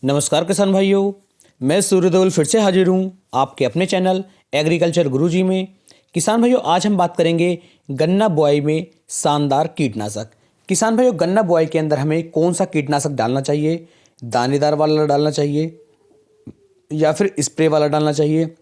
नमस्कार किसान भाइयों, मैं सूर्यदेवल फिर से हाजिर हूँ आपके अपने चैनल एग्रीकल्चर गुरुजी में। किसान भाइयों, आज हम बात करेंगे गन्ना बुआई में शानदार कीटनाशक। किसान भाइयों, गन्ना बुआई के अंदर हमें कौन सा कीटनाशक डालना चाहिए? दानेदार वाला डालना चाहिए या फिर स्प्रे वाला डालना चाहिए?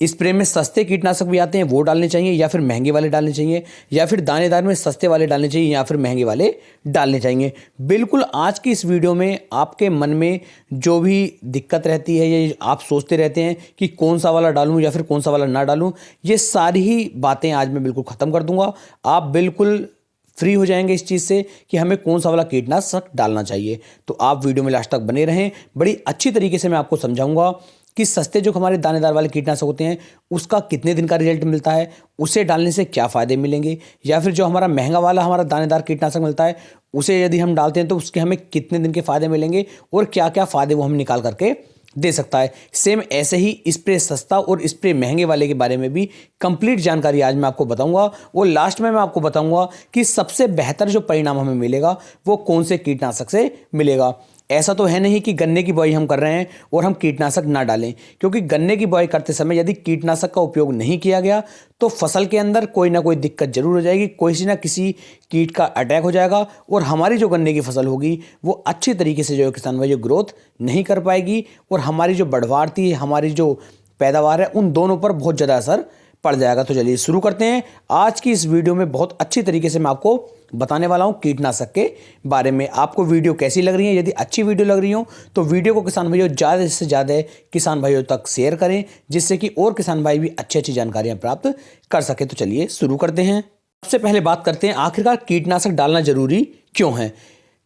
स्प्रे में सस्ते कीटनाशक भी आते हैं, वो डालने चाहिए या फिर महंगे वाले डालने चाहिए? या फिर दानेदार में सस्ते वाले डालने चाहिए या फिर महंगे वाले डालने चाहिए? बिल्कुल आज की इस वीडियो में आपके मन में जो भी दिक्कत रहती है या आप सोचते रहते हैं कि कौन सा वाला डालूं या फिर कौन सा वाला ना डालूं, ये सारी ही बातें आज मैं बिल्कुल ख़त्म कर दूंगा। आप बिल्कुल फ्री हो जाएंगे इस चीज़ से कि हमें कौन सा वाला कीटनाशक डालना चाहिए। तो आप वीडियो में लास्ट तक बने रहें, बड़ी अच्छी तरीके से मैं आपको समझाऊंगा कि सस्ते जो हमारे दानेदार वाले कीटनाशक होते हैं उसका कितने दिन का रिजल्ट मिलता है, उसे डालने से क्या फ़ायदे मिलेंगे, या फिर जो हमारा महंगा वाला हमारा दानेदार कीटनाशक मिलता है उसे यदि हम डालते हैं तो उसके हमें कितने दिन के फ़ायदे मिलेंगे और क्या क्या फ़ायदे वो हम निकाल करके दे सकता है। सेम ऐसे ही स्प्रे सस्ता और स्प्रे महंगे वाले के बारे में भी कंप्लीट जानकारी आज मैं आपको बताऊंगा और लास्ट में मैं आपको बताऊंगा कि सबसे बेहतर जो परिणाम हमें मिलेगा वो कौन से कीटनाशक से मिलेगा। ऐसा तो है नहीं कि गन्ने की बुआई हम कर रहे हैं और हम कीटनाशक ना डालें, क्योंकि गन्ने की बुआई करते समय यदि कीटनाशक का उपयोग नहीं किया गया तो फसल के अंदर कोई ना कोई दिक्कत जरूर हो जाएगी, कोई ना किसी कीट का अटैक हो जाएगा और हमारी जो गन्ने की फसल होगी वो अच्छी तरीके से जो है किसान भाई ग्रोथ नहीं कर पाएगी और हमारी जो बढ़वार थी, हमारी जो पैदावार है, उन दोनों पर बहुत ज़्यादा असर पड़ जाएगा। तो चलिए शुरू करते हैं। आज की इस वीडियो में बहुत अच्छी तरीके से मैं आपको बताने वाला हूं कीटनाशक के बारे में। आपको वीडियो कैसी लग रही है? यदि अच्छी वीडियो लग रही हो तो वीडियो को किसान भाइयों ज़्यादा से ज़्यादा किसान भाइयों तक शेयर करें, जिससे कि और किसान भाई भी अच्छी अच्छी जानकारियां प्राप्त कर सके। तो चलिए शुरू करते हैं। सबसे पहले बात करते हैं आखिरकार कीटनाशक डालना जरूरी क्यों है।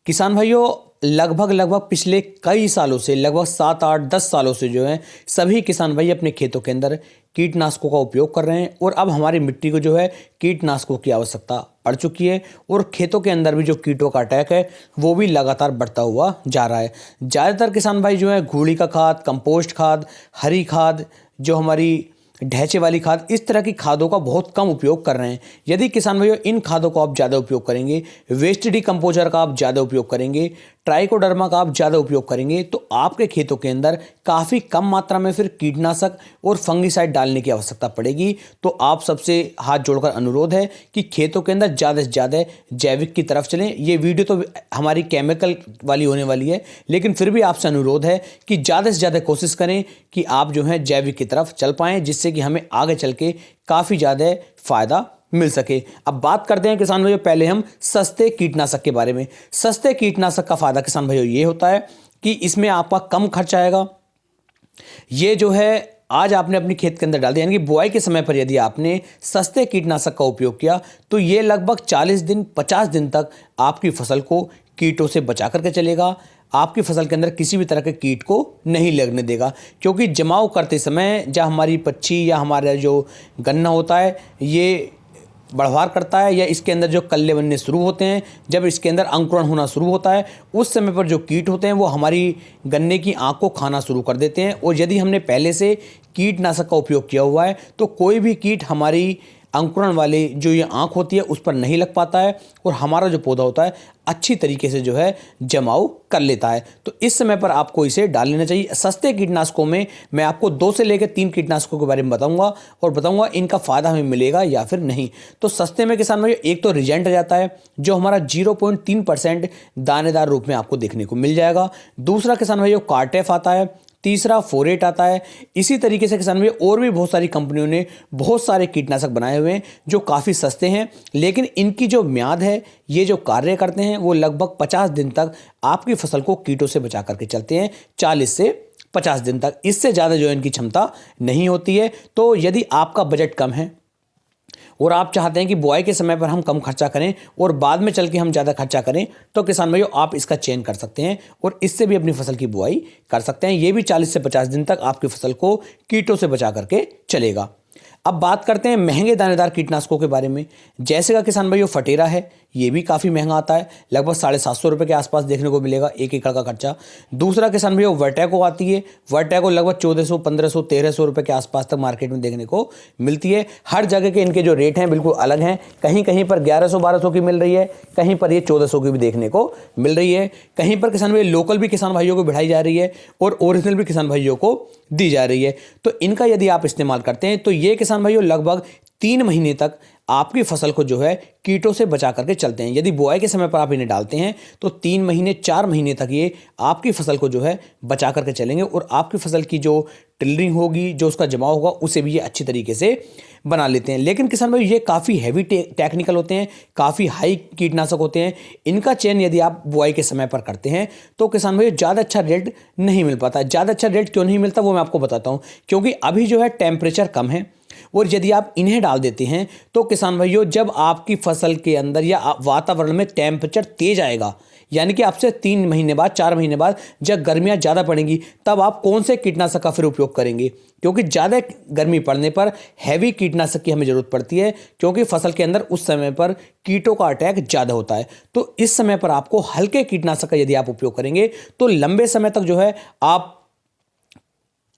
किसान भाइयों, लगभग पिछले कई सालों से, लगभग 7, 8, 10 सालों से जो है सभी किसान भाई अपने खेतों के अंदर कीटनाशकों का उपयोग कर रहे हैं और अब हमारी मिट्टी को जो है कीटनाशकों की आवश्यकता पड़ चुकी है और खेतों के अंदर भी जो कीटों का अटैक है वो भी लगातार बढ़ता हुआ जा रहा है। ज़्यादातर किसान भाई जो है घूड़ी का खाद, कंपोस्ट खाद, हरी खाद, जो हमारी ढैचे वाली खाद, इस तरह की खादों का बहुत कम उपयोग कर रहे हैं। यदि किसान भाइयों इन खादों को आप ज़्यादा उपयोग करेंगे, वेस्ट डिकम्पोजर का आप ज़्यादा उपयोग करेंगे, ट्राइकोडर्मा का आप ज़्यादा उपयोग करेंगे, तो आपके खेतों के अंदर काफ़ी कम मात्रा में फिर कीटनाशक और फंगिसाइड डालने की आवश्यकता पड़ेगी। तो आप सबसे हाथ जोड़कर अनुरोध है कि खेतों के अंदर ज़्यादा से ज़्यादा जैविक की तरफ चलें। ये वीडियो तो हमारी केमिकल वाली होने वाली है, लेकिन फिर भी आपसे अनुरोध है कि ज़्यादा से ज़्यादा कोशिश करें कि आप जो है जैविक की तरफ चल पाएँ, जिससे कि हमें आगे चल के काफ़ी ज़्यादा फ़ायदा मिल सके। अब बात करते हैं किसान भाइयों पहले हम सस्ते कीटनाशक के बारे में। सस्ते कीटनाशक का फायदा किसान भाइयों ये होता है कि इसमें आपका कम खर्च आएगा। ये जो है आज आपने अपनी खेत के अंदर डाल दिया, यानी कि बुआई के समय पर यदि आपने सस्ते कीटनाशक का उपयोग किया तो ये लगभग 40 दिन 50 दिन तक आपकी फसल को कीटों से बचा करके चलेगा। आपकी फसल के अंदर किसी भी तरह के कीट को नहीं लगने देगा, क्योंकि जमाव करते समय जब हमारी पच्छी या हमारा जो गन्ना होता है ये बढ़वार करता है या इसके अंदर जो कल्ले बनने शुरू होते हैं, जब इसके अंदर अंकुरण होना शुरू होता है, उस समय पर जो कीट होते हैं वो हमारी गन्ने की आँख को खाना शुरू कर देते हैं। और यदि हमने पहले से कीटनाशक का उपयोग किया हुआ है तो कोई भी कीट हमारी अंकुरण वाले जो ये आँख होती है उस पर नहीं लग पाता है और हमारा जो पौधा होता है अच्छी तरीके से जो है जमाव कर लेता है। तो इस समय पर आपको इसे डाल लेना चाहिए। सस्ते कीटनाशकों में मैं आपको 2 से लेकर 3 कीटनाशकों के बारे में बताऊंगा और बताऊंगा इनका फ़ायदा हमें मिलेगा या फिर नहीं। तो सस्ते में किसान भाई एक तो रिजेंट आ जाता है जो हमारा 0.3% दानेदार रूप में आपको देखने को मिल जाएगा। दूसरा किसान भाई कार्टेफ आता है, तीसरा फोरेट आता है। इसी तरीके से किसान भाई और भी बहुत सारी कंपनियों ने बहुत सारे कीटनाशक बनाए हुए हैं जो काफ़ी सस्ते हैं, लेकिन इनकी जो म्याद है, ये जो कार्य करते हैं वो लगभग 50 दिन तक आपकी फसल को कीटों से बचा करके चलते हैं, 40 से 50 दिन तक। इससे ज़्यादा जो इनकी क्षमता नहीं होती है। तो यदि आपका बजट कम है और आप चाहते हैं कि बुआई के समय पर हम कम खर्चा करें और बाद में चल के हम ज़्यादा खर्चा करें, तो किसान भाइयों आप इसका चयन कर सकते हैं और इससे भी अपनी फसल की बुआई कर सकते हैं। ये भी 40 से 50 दिन तक आपकी फसल को कीटों से बचा करके चलेगा। अब बात करते हैं महंगे दानेदार कीटनाशकों के बारे में। जैसे का किसान भाइयों फटेरा है, ये भी काफ़ी महंगा आता है, लगभग 750 रुपये के आसपास देखने को मिलेगा 1 एकड़ का खर्चा। दूसरा किसान भाइयों वर्टैको आती है, वर्टैको लगभग 1400, 1500, 1300 रुपये के आसपास तक मार्केट में देखने को मिलती है। हर जगह के इनके जो रेट हैं बिल्कुल अलग हैं, कहीं कहीं पर 1100, 1200 की मिल रही है, कहीं पर ये 1400 की भी देखने को मिल रही है। कहीं पर किसान भाई लोकल भी किसान भाइयों को बढ़ाई जा रही है और ओरिजिनल भी किसान भाइयों को दी जा रही है। तो इनका यदि आप इस्तेमाल करते हैं तो ये किसान भाइयों लगभग 3 महीने तक आपकी फसल को जो है कीटों से बचा करके चलते हैं। यदि बुआई के समय पर आप इन्हें डालते हैं तो 3 महीने 4 महीने तक ये आपकी फसल को जो है बचा करके चलेंगे और आपकी फसल की जो टिलरिंग होगी, जो उसका जमाव होगा, उसे भी ये अच्छी तरीके से बना लेते हैं। लेकिन किसान भाई ये काफ़ी हैवी टेक्निकल होते हैं, काफ़ी हाई कीटनाशक होते हैं। इनका चयन यदि आप बुआई के समय पर करते हैं तो किसान भाई ज़्यादा अच्छा रेट नहीं मिल पाता। ज़्यादा अच्छा रेट क्यों नहीं मिलता वो मैं आपको बताता हूँ। क्योंकि अभी जो है टेम्परेचर कम है और यदि आप इन्हें डाल देते हैं तो किसान भाइयों जब आपकी फसल के अंदर या वातावरण में टेम्परेचर तेज आएगा, यानी कि आपसे 3 महीने बाद, 4 महीने बाद जब गर्मियां ज़्यादा पड़ेंगी, तब आप कौन से कीटनाशक का फिर उपयोग करेंगे? क्योंकि ज़्यादा गर्मी पड़ने पर हैवी कीटनाशक की हमें ज़रूरत पड़ती है, क्योंकि फसल के अंदर उस समय पर कीटों का अटैक ज़्यादा होता है। तो इस समय पर आपको हल्के कीटनाशक का यदि आप उपयोग करेंगे तो लंबे समय तक जो है आप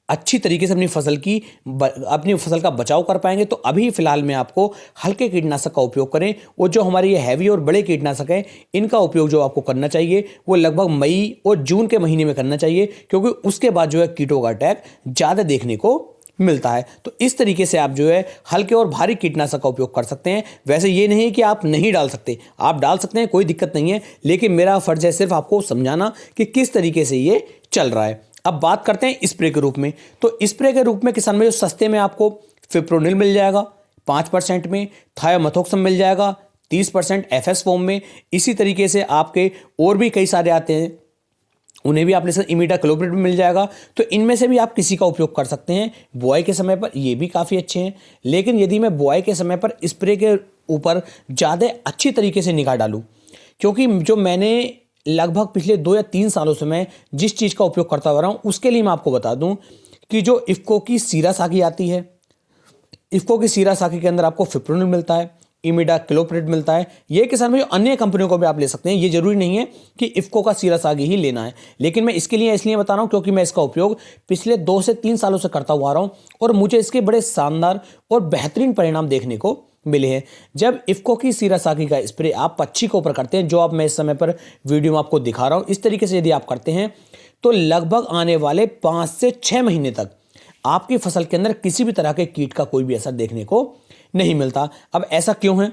अच्छी तरीके से अपनी फसल का बचाव कर पाएंगे। तो अभी फिलहाल में आपको हल्के कीटनाशक का उपयोग करें। वो जो हमारे ये हैवी और बड़े कीटनाशक हैं, इनका उपयोग जो आपको करना चाहिए वो लगभग मई और जून के महीने में करना चाहिए, क्योंकि उसके बाद जो है कीटों का अटैक ज़्यादा देखने को मिलता है। तो इस तरीके से आप जो है हल्के और भारी कीटनाशक का उपयोग कर सकते हैं। वैसे ये नहीं कि आप नहीं डाल सकते, आप डाल सकते हैं, कोई दिक्कत नहीं है, लेकिन मेरा फर्ज है सिर्फ आपको समझाना कि किस तरीके से ये चल रहा है। अब बात करते हैं स्प्रे के रूप में। तो स्प्रे के रूप में किसान भाई सस्ते में आपको फिप्रोनिल मिल जाएगा 5% में, थायोमेथोक्सम मिल जाएगा 30% एफएस फॉर्म में। इसी तरीके से आपके और भी कई सारे आते हैं, उन्हें भी आप ले सकते, इमिडाक्लोप्रिड में मिल जाएगा। तो इनमें से भी आप किसी का उपयोग कर सकते हैं बुआई के समय पर, ये भी काफ़ी अच्छे हैं। लेकिन यदि मैं बुआई के समय पर स्प्रे के ऊपर ज़्यादा अच्छी तरीके से निगाह डालूँ, क्योंकि जो मैंने लगभग पिछले 2 या 3 सालों से मैं जिस चीज़ का उपयोग करता हुआ रहा हूँ, उसके लिए मैं आपको बता दूं कि जो इफ़को की सीरा साखी आती है, इफ़को की सीरा साखी के अंदर आपको फिप्रोनिल मिलता है, इमिडाक्लोप्रिड मिलता है। ये किसान भाई अन्य कंपनियों को भी आप ले सकते हैं, ये जरूरी नहीं है कि इफ़को का सीरा साखी ही लेना है। लेकिन मैं इसके लिए इसलिए बता रहा हूँ क्योंकि मैं इसका उपयोग पिछले 2 से 3 सालों से करता हुआ आ रहा हूँ और मुझे इसके बड़े शानदार और बेहतरीन परिणाम देखने को मिले हैं। जब इफ़को की सीरा साखी का स्प्रे आप पक्षी के ऊपर करते हैं, जो आप मैं इस समय पर वीडियो में आपको दिखा रहा हूँ, इस तरीके से यदि आप करते हैं तो लगभग आने वाले 5 से 6 महीने तक आपकी फसल के अंदर किसी भी तरह के कीट का कोई भी असर देखने को नहीं मिलता। अब ऐसा क्यों है?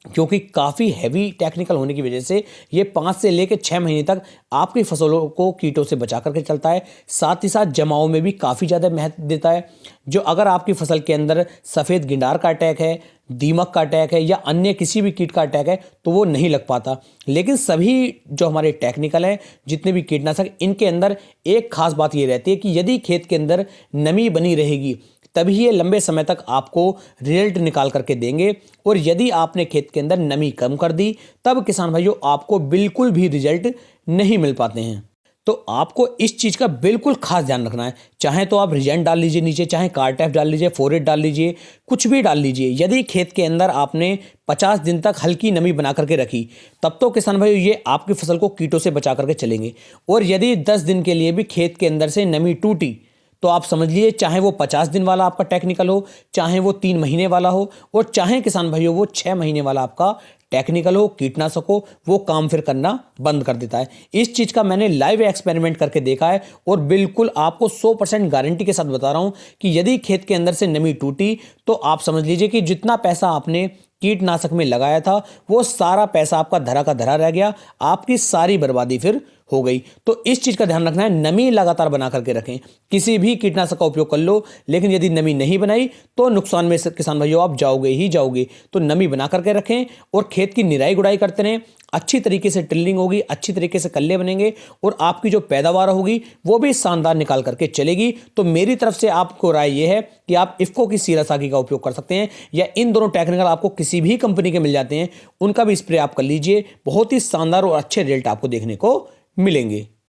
क्योंकि काफ़ी हैवी टेक्निकल होने की वजह से ये 5 से लेकर 6 महीने तक आपकी फसलों को कीटों से बचा करके चलता है। साथ ही साथ जमाव में भी काफ़ी ज़्यादा महत्व देता है। जो अगर आपकी फसल के अंदर सफ़ेद गिंडार का अटैक है, दीमक का अटैक है या अन्य किसी भी कीट का अटैक है तो वो नहीं लग पाता। लेकिन सभी जो हमारे टेक्निकल है, जितने भी कीटनाशक, इनके अंदर एक खास बात ये रहती है कि यदि खेत के अंदर नमी बनी रहेगी तभी ये लंबे समय तक आपको रिजल्ट निकाल करके देंगे। और यदि आपने खेत के अंदर नमी कम कर दी तब किसान भाइयों आपको बिल्कुल भी रिजल्ट नहीं मिल पाते हैं। तो आपको इस चीज़ का बिल्कुल खास ध्यान रखना है। चाहे तो आप रिजेंट डाल लीजिए नीचे, चाहे कार्टेफ डाल लीजिए, फोरेट डाल लीजिए, कुछ भी डाल लीजिए। यदि खेत के अंदर आपने 50 दिन तक हल्की नमी बना करके रखी तब तो किसान भाई ये आपकी फसल को कीटों से बचा करके चलेंगे। और यदि 10 दिन के लिए भी खेत के अंदर से नमी टूटी तो आप समझ लीजिए, चाहे वो 50 दिन वाला आपका टेक्निकल हो, चाहे वो 3 महीने वाला हो, और चाहे किसान भाइयों वो 6 महीने वाला आपका टेक्निकल हो, कीटनाशक हो, वो काम फिर करना बंद कर देता है। इस चीज़ का मैंने लाइव एक्सपेरिमेंट करके देखा है और बिल्कुल आपको 100% गारंटी के साथ बता रहा हूँ कि यदि खेत के अंदर से नमी टूटी तो आप समझ लीजिए कि जितना पैसा आपने कीटनाशक में लगाया था वो सारा पैसा आपका धरा का धरा रह गया, आपकी सारी बर्बादी फिर हो गई। तो इस चीज़ का ध्यान रखना है, नमी लगातार बना करके रखें। किसी भी कीटनाशक का उपयोग कर लो, लेकिन यदि नमी नहीं बनाई तो नुकसान में से किसान भाइयों आप जाओगे ही जाओगे। तो नमी बना करके रखें और खेत की निराई गुड़ाई करते रहें। अच्छी तरीके से टिल्लिंग होगी, अच्छी तरीके से कल्ले बनेंगे और आपकी जो पैदावार होगी वो भी शानदार निकाल करके चलेगी। तो मेरी तरफ से आपको राय ये है कि आप इफ़को की सीरा साखी का उपयोग कर सकते हैं, या इन दोनों टेक्निकल आपको किसी भी कंपनी के मिल जाते हैं, उनका भी स्प्रे आप कर लीजिए। बहुत ही शानदार और अच्छे रिजल्ट आपको देखने को मिलेंगे।